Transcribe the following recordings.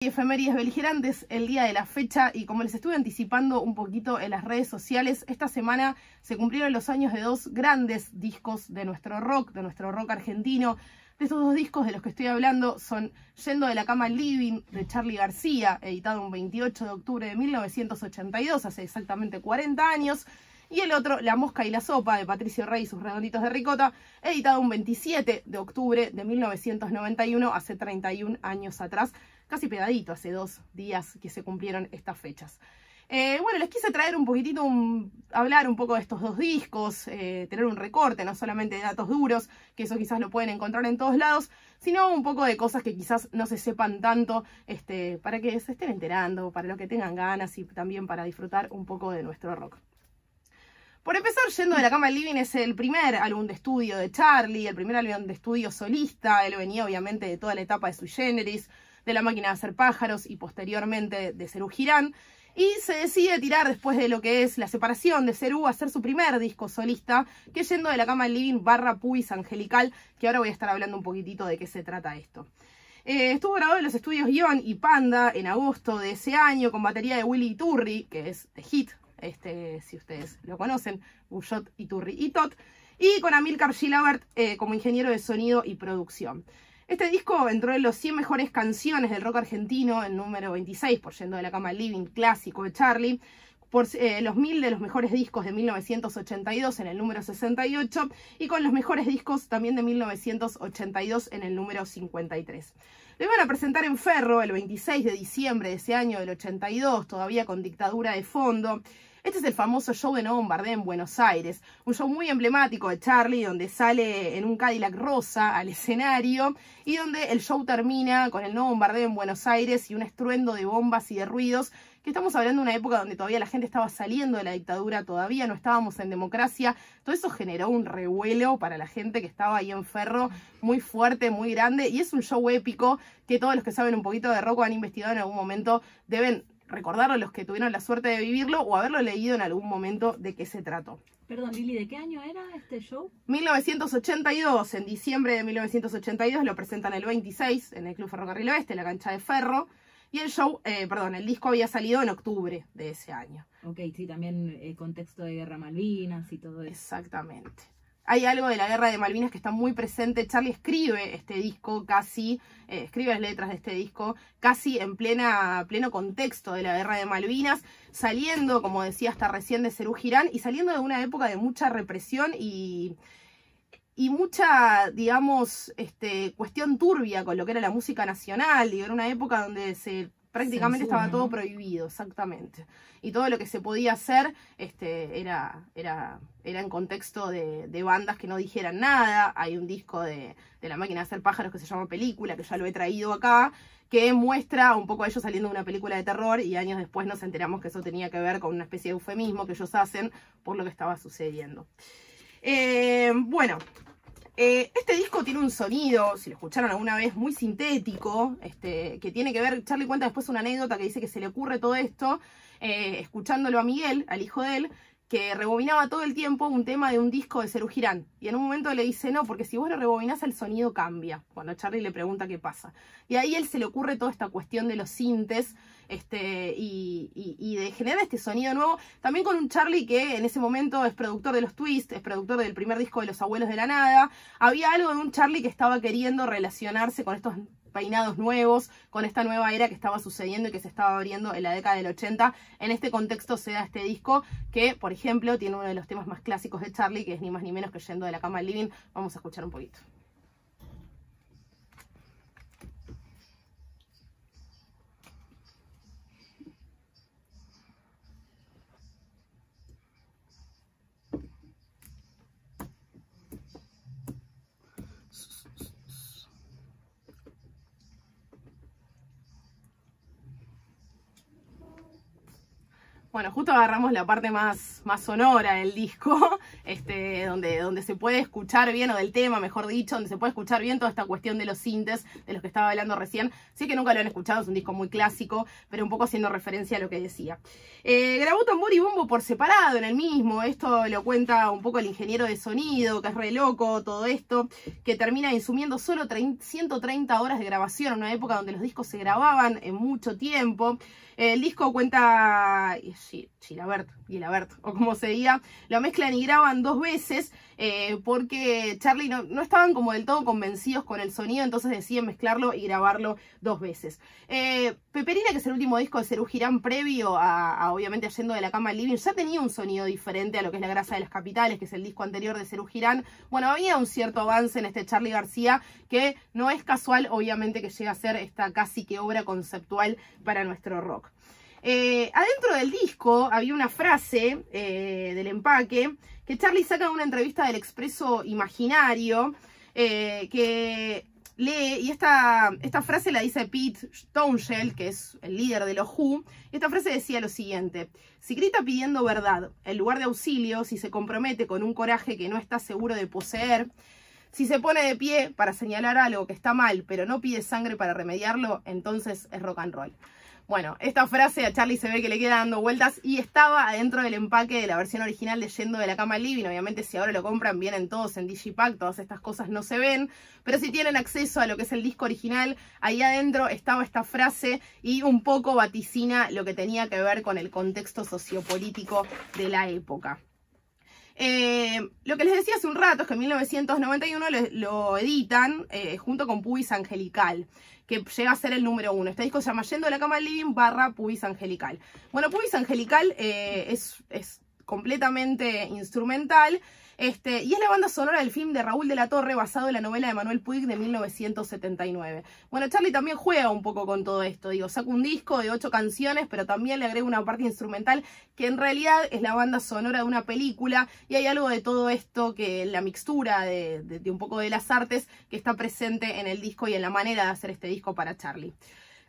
Efemérides beligerantes, el día de la fecha, y como les estuve anticipando un poquito en las redes sociales, esta semana se cumplieron los años de dos grandes discos de nuestro rock argentino. De estos dos discos de los que estoy hablando son Yendo de la cama al living, de Charly García, editado un 28 de octubre de 1982, hace exactamente 40 años, y el otro, La mosca y la sopa, de Patricio Rey y sus redonditos de ricota, editado un 27 de octubre de 1991, hace 31 años atrás, casi pegadito, hace 2 días que se cumplieron estas fechas. Bueno, les quise traer un poquitito, hablar un poco de estos dos discos, tener un recorte, no solamente de datos duros, que eso quizás lo pueden encontrar en todos lados, sino un poco de cosas que quizás no se sepan tanto, para que se estén enterando, para los que tengan ganas y también para disfrutar un poco de nuestro rock. Por empezar, Yendo de la cama al living es el primer álbum de estudio de Charly, el primer álbum de estudio solista. Él venía obviamente de toda la etapa de Sui Generis, de La máquina de hacer pájaros y posteriormente de Serú Girán. Y se decide tirar, después de lo que es la separación de Serú, a hacer su primer disco solista, que es Yendo de la cama al living / Puis Angelical, que ahora voy a estar hablando un poquitito de qué se trata esto. Estuvo grabado en los estudios Guión y Panda en agosto de ese año, con batería de Willy Iturri, que es de Hit, si ustedes lo conocen, Bullot, Iturri y Tot, y con Amilcar Gilabert como ingeniero de sonido y producción. Este disco entró en los 100 mejores canciones del rock argentino, en número 26, por Yendo de la cama al living, clásico de Charly, por los 1000 de los mejores discos de 1982 en el número 68, y con los mejores discos también de 1982 en el número 53. Lo iban a presentar en Ferro el 26 de diciembre de ese año del 82, todavía con dictadura de fondo. Este es el famoso show de No Bombardé en Buenos Aires, un show muy emblemático de Charly, donde sale en un Cadillac rosa al escenario y donde el show termina con el No Bombardé en Buenos Aires y un estruendo de bombas y de ruidos, que estamos hablando de una época donde todavía la gente estaba saliendo de la dictadura, todavía no estábamos en democracia. Todo eso generó un revuelo para la gente que estaba ahí en Ferro, muy fuerte, muy grande, y es un show épico que todos los que saben un poquito de rock o han investigado en algún momento deben recordarlo, los que tuvieron la suerte de vivirlo o haberlo leído en algún momento de qué se trató. Perdón, Lili, ¿de qué año era este show? 1982, en diciembre de 1982, lo presentan el 26 en el Club Ferrocarril Oeste, en la cancha de Ferro, y el show, el disco había salido en octubre de ese año. Ok, sí, también el contexto de Guerra Malvinas y todo eso. Exactamente. Hay algo de la Guerra de Malvinas que está muy presente. Charly escribe este disco casi, escribe las letras de este disco casi en pleno contexto de la Guerra de Malvinas, saliendo, como decía hasta recién, de Serú Girán y saliendo de una época de mucha represión y mucha, digamos, cuestión turbia con lo que era la música nacional. Y era una época donde prácticamente censura, estaba todo ¿no? prohibido, exactamente. Y todo lo que se podía hacer era en contexto de bandas que no dijeran nada. Hay un disco de La máquina de hacer pájaros que se llama Película, que ya lo he traído acá, que muestra un poco a ellos saliendo de una película de terror, y años después nos enteramos que eso tenía que ver con una especie de eufemismo que ellos hacen por lo que estaba sucediendo. Este disco tiene un sonido, si lo escucharon alguna vez, muy sintético, que tiene que ver, Charly cuenta después una anécdota que dice que se le ocurre todo esto, escuchándolo a Miguel, al hijo de él, que rebobinaba todo el tiempo un tema de un disco de Serú Girán. Y en un momento le dice, no, porque si vos lo rebobinás el sonido cambia, cuando Charly le pregunta qué pasa. Y ahí él se le ocurre toda esta cuestión de los sintes, y de generar este sonido nuevo, también con un Charly que en ese momento es productor de los Twist, es productor del primer disco de Los Abuelos de la Nada. Había algo de un Charly que estaba queriendo relacionarse con estos peinados nuevos, con esta nueva era que estaba sucediendo y que se estaba abriendo en la década del 80. En este contexto se da este disco que, por ejemplo, tiene uno de los temas más clásicos de Charly, que es ni más ni menos que Yendo de la cama al living. Vamos a escuchar un poquito. Bueno, justo agarramos la parte más sonora del disco, donde se puede escuchar bien, o del tema, mejor dicho, donde se puede escuchar bien toda esta cuestión de los sintes, de los que estaba hablando recién. Sí que nunca lo han escuchado, es un disco muy clásico, pero un poco haciendo referencia a lo que decía. Grabó tambor y bombo por separado en el mismo, esto lo cuenta un poco el ingeniero de sonido, que es re loco todo esto, que termina insumiendo solo 130 horas de grabación, en una época donde los discos se grababan en mucho tiempo. El disco cuenta Gilabert, o como se diga, lo mezclan y graban 2 veces porque Charlie no estaban como del todo convencidos con el sonido, entonces deciden mezclarlo y grabarlo 2 veces. Peperina, que es el último disco de Serú Girán previo a obviamente Yendo de la Cama al Living, ya tenía un sonido diferente a lo que es La Grasa de las Capitales, que es el disco anterior de Serú Girán. Bueno, había un cierto avance en este Charly García que no es casual, obviamente, que llega a ser esta casi que obra conceptual para nuestro rock. Adentro del disco había una frase del empaque que Charly saca de una entrevista del Expreso Imaginario que lee, y esta frase la dice Pete Townshend, que es el líder de los Who. Esta frase decía lo siguiente: si grita pidiendo verdad en lugar de auxilio, si se compromete con un coraje que no está seguro de poseer, si se pone de pie para señalar algo que está mal pero no pide sangre para remediarlo, entonces es rock and roll. Bueno, esta frase a Charly se ve que le queda dando vueltas y estaba adentro del empaque de la versión original de Yendo de la Cama al Living. Obviamente si ahora lo compran vienen todos en Digipack, todas estas cosas no se ven, pero si tienen acceso a lo que es el disco original, ahí adentro estaba esta frase y un poco vaticina lo que tenía que ver con el contexto sociopolítico de la época. Lo que les decía hace un rato es que en 1991 lo editan junto con Pubis Angelical, que llega a ser el número 1. Este disco se llama Yendo de la Cama al Living / Pubis Angelical. Bueno, Pubis Angelical es completamente instrumental. Y es la banda sonora del film de Raúl de la Torre, basado en la novela de Manuel Puig de 1979. Bueno, Charly también juega un poco con todo esto. Digo, saca un disco de 8 canciones, pero también le agrega una parte instrumental que en realidad es la banda sonora de una película. Y hay algo de todo esto, que la mixtura de un poco de las artes, que está presente en el disco y en la manera de hacer este disco para Charly.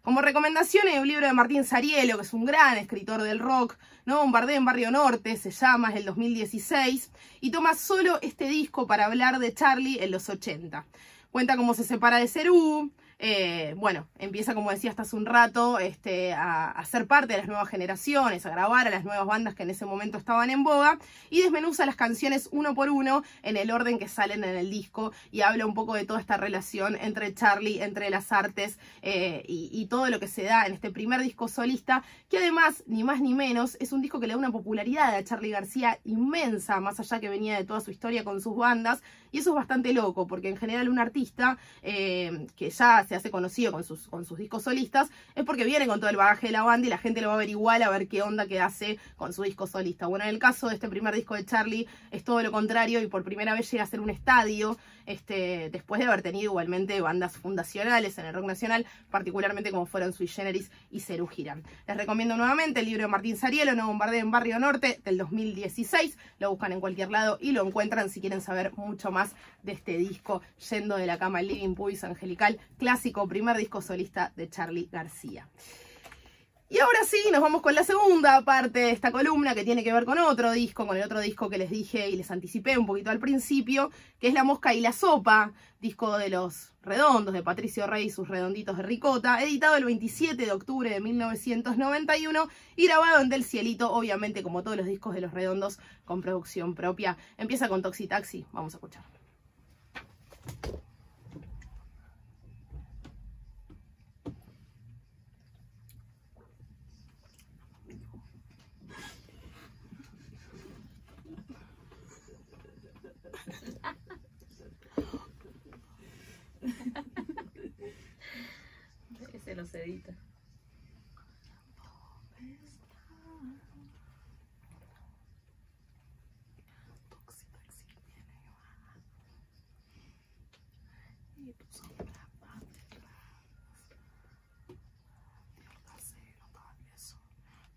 Como recomendación hay un libro de Martín Sarielo, que es un gran escritor del rock, ¿no? Bombardeo en Barrio Norte, se llama, es del 2016, y toma solo este disco para hablar de Charly en los 80. Cuenta cómo se separa de Serú, bueno, empieza, como decía hasta hace un rato, a ser parte de las nuevas generaciones, a grabar a las nuevas bandas que en ese momento estaban en boga, y desmenuza las canciones uno por uno en el orden que salen en el disco, y habla un poco de toda esta relación entre Charly, entre las artes, y todo lo que se da en este primer disco solista, que además, ni más ni menos, es un disco que le da una popularidad a Charly García inmensa, más allá que venía de toda su historia con sus bandas, y eso es bastante loco, porque en general un artista que ya se hace conocido con sus discos solistas, es porque viene con todo el bagaje de la banda y la gente lo va a ver igual, a ver qué onda que hace con su disco solista. Bueno, en el caso de este primer disco de Charly es todo lo contrario, y por primera vez llega a ser un estadio, después de haber tenido igualmente bandas fundacionales en el rock nacional, particularmente como fueron Sui Generis y Serú Girán. Les recomiendo nuevamente el libro de Martín Sarielo, No Bombardeo en Barrio Norte, del 2016, lo buscan en cualquier lado y lo encuentran si quieren saber mucho más de este disco, Yendo de la Cama al Living, Pubis Angelical, clásico, primer disco solista de Charly García. Y ahora sí, nos vamos con la segunda parte de esta columna, que tiene que ver con otro disco, con el otro disco que les dije y les anticipé un poquito al principio, que es La Mosca y la Sopa, disco de Los Redondos, de Patricio Rey y sus Redonditos de Ricota, editado el 27 de octubre de 1991 y grabado en Del Cielito, obviamente como todos los discos de Los Redondos, con producción propia. Empieza con Toxi Taxi, vamos a escuchar. Ese los edita. Y tu sombra va detrás. Dios casero, tal vez son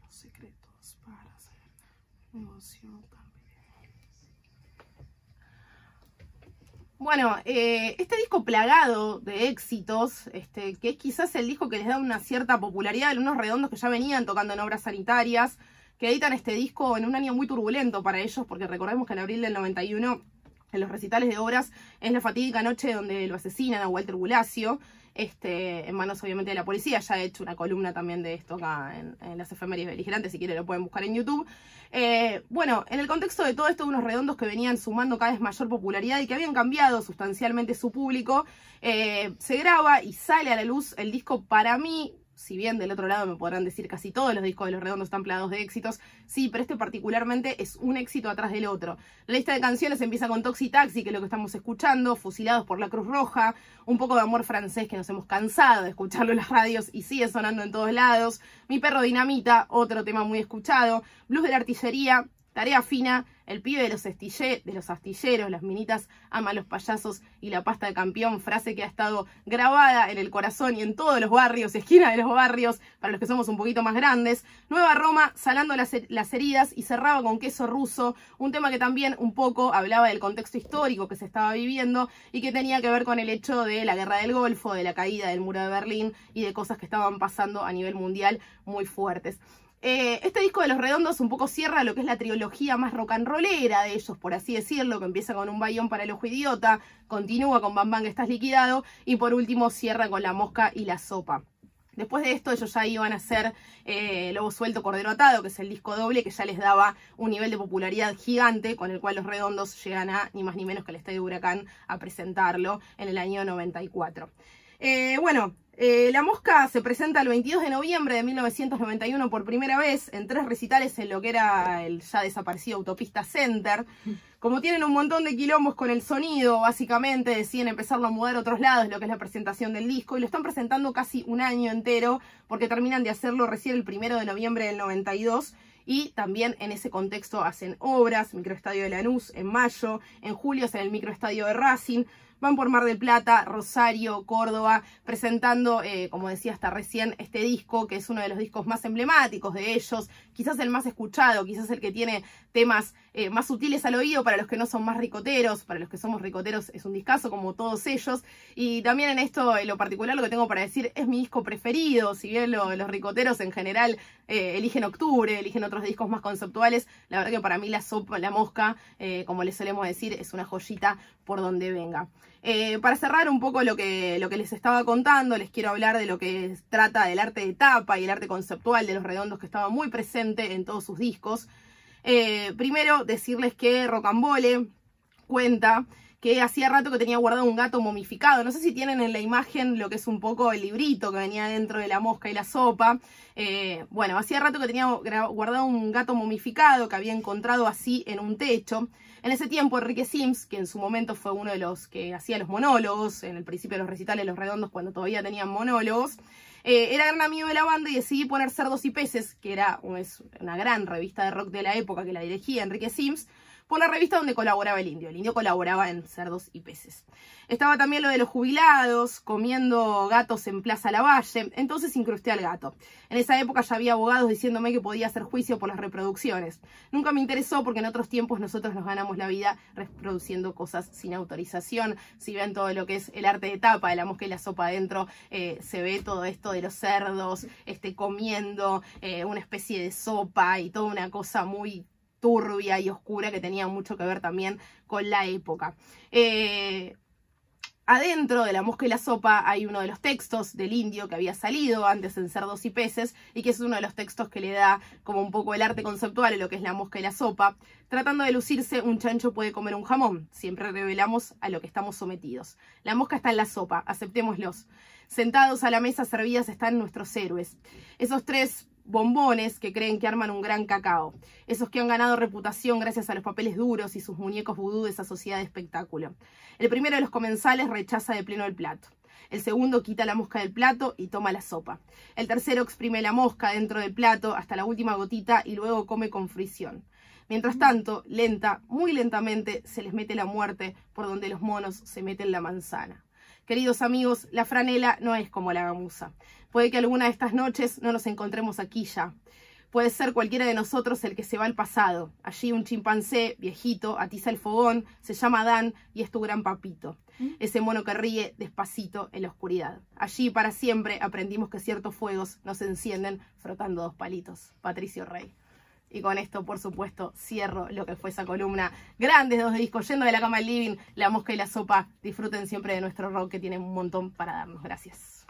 los secretos para hacer negocio también. Bueno, este disco plagado de éxitos, que es quizás el disco que les da una cierta popularidad a unos Redondos que ya venían tocando en obras sanitarias, que editan este disco en un año muy turbulento para ellos, porque recordemos que en abril del 91, en los recitales de obras, es la fatídica noche donde lo asesinan a Walter Bulacio, en manos obviamente de la policía. Ya he hecho una columna también de esto acá en las efemérides beligerantes, si quieren lo pueden buscar en YouTube. Bueno, en el contexto de todo esto, unos redondos que venían sumando cada vez mayor popularidad y que habían cambiado sustancialmente su público, se graba y sale a la luz el disco, para mí, si bien del otro lado me podrán decir casi todos los discos de Los Redondos están plagados de éxitos, sí, pero este particularmente es un éxito atrás del otro. La lista de canciones empieza con Toxi Taxi, que es lo que estamos escuchando, Fusilados por la Cruz Roja, un poco de amor francés que nos hemos cansado de escucharlo en las radios y sigue sonando en todos lados, Mi Perro Dinamita, otro tema muy escuchado, Blues de la Artillería, Tarea Fina, El Pibe de los Astilleros, Las Minitas ama a los payasos y La Pasta de Campeón, frase que ha estado grabada en el corazón y en todos los barrios, esquina de los barrios, para los que somos un poquito más grandes. Nueva Roma, Sanando las heridas, y cerraba con Queso Ruso, un tema que también un poco hablaba del contexto histórico que se estaba viviendo y que tenía que ver con el hecho de la Guerra del Golfo, de la caída del muro de Berlín y de cosas que estaban pasando a nivel mundial muy fuertes. Este disco de Los Redondos un poco cierra lo que es la trilogía más rock and rollera de ellos, por así decirlo, que empieza con Un Bayón para el Ojo Idiota, continúa con Bam Bam que estás liquidado y por último cierra con La Mosca y la Sopa. Después de esto ellos ya iban a hacer Lobo Suelto, Cordero Atado, que es el disco doble que ya les daba un nivel de popularidad gigante, con el cual Los Redondos llegan a ni más ni menos que el Estadio Huracán a presentarlo en el año 94. La Mosca se presenta el 22 de noviembre de 1991 por primera vez en 3 recitales en lo que era el ya desaparecido Autopista Center. Como tienen un montón de quilombos con el sonido, básicamente deciden empezarlo a mudar a otros lados, lo que es la presentación del disco, y lo están presentando casi un año entero, porque terminan de hacerlo recién el 1 de noviembre del 92, y también en ese contexto hacen obras, Microestadio de Lanús en mayo, en julio hacen el Microestadio de Racing, van por Mar del Plata, Rosario, Córdoba, presentando, como decía hasta recién, este disco, que es uno de los discos más emblemáticos de ellos, quizás el más escuchado, quizás el que tiene temas más sutiles al oído para los que no son más ricoteros. Para los que somos ricoteros es un discazo como todos ellos, y también en esto, en lo particular, lo que tengo para decir, es mi disco preferido. Si bien los ricoteros en general eligen Octubre, eligen otros discos más conceptuales, la verdad que para mí La Mosca, como les solemos decir, es una joyita por donde venga. Para cerrar un poco lo que les estaba contando, les quiero hablar de lo que trata del arte de tapa y el arte conceptual de Los Redondos, que estaba muy presente en todos sus discos. Primero, decirles que Rocambole cuenta que hacía rato que tenía guardado un gato momificado. No sé si tienen en la imagen lo que es un poco el librito que venía dentro de La Mosca y la Sopa. Bueno, hacía rato que tenía guardado un gato momificado que había encontrado así en un techo. En ese tiempo, Enrique Sims, que en su momento fue uno de los que hacía los monólogos, en el principio de los recitales Los Redondos, cuando todavía tenían monólogos, era gran amigo de la banda y decidí poner Cerdos y Peces, que es una gran revista de rock de la época que la dirigía Enrique Sims, por la revista donde colaboraba el Indio. El Indio colaboraba en Cerdos y Peces. Estaba también lo de los jubilados, comiendo gatos en Plaza Lavalle, entonces incrusté al gato. En esa época ya había abogados diciéndome que podía hacer juicio por las reproducciones. Nunca me interesó porque en otros tiempos nosotros nos ganamos la vida reproduciendo cosas sin autorización. Si ven todo lo que es el arte de tapa de La Mosca y la Sopa adentro, se ve todo esto de los cerdos comiendo una especie de sopa y toda una cosa muy turbia y oscura que tenía mucho que ver también con la época. Adentro de La Mosca y la Sopa hay uno de los textos del Indio que había salido antes en Cerdos y Peces y que es uno de los textos que le da como un poco el arte conceptual en lo que es La Mosca y la Sopa. Tratando de lucirse, un chancho puede comer un jamón. Siempre revelamos a lo que estamos sometidos. La mosca está en la sopa, aceptémoslos. Sentados a la mesa servidas están nuestros héroes. Esos 3 bombones que creen que arman un gran cacao. Esos que han ganado reputación gracias a los papeles duros y sus muñecos vudú de esa sociedad de espectáculo. El primero de los comensales rechaza de pleno el plato. El segundo quita la mosca del plato y toma la sopa. El tercero exprime la mosca dentro del plato hasta la última gotita y luego come con fruición. Mientras tanto, muy lentamente, se les mete la muerte por donde los monos se meten la manzana. Queridos amigos, la franela no es como la gamuza. Puede que alguna de estas noches no nos encontremos aquí ya. Puede ser cualquiera de nosotros el que se va al pasado. Allí un chimpancé, viejito, atiza el fogón, se llama Dan y es tu gran papito. Ese mono que ríe despacito en la oscuridad. Allí para siempre aprendimos que ciertos fuegos nos encienden frotando 2 palitos. Patricio Rey. Y con esto, por supuesto, cierro lo que fue esa columna. Grandes 2 discos, Yendo de la cama al living, La mosca y la sopa. Disfruten siempre de nuestro rock que tiene un montón para darnos. Gracias.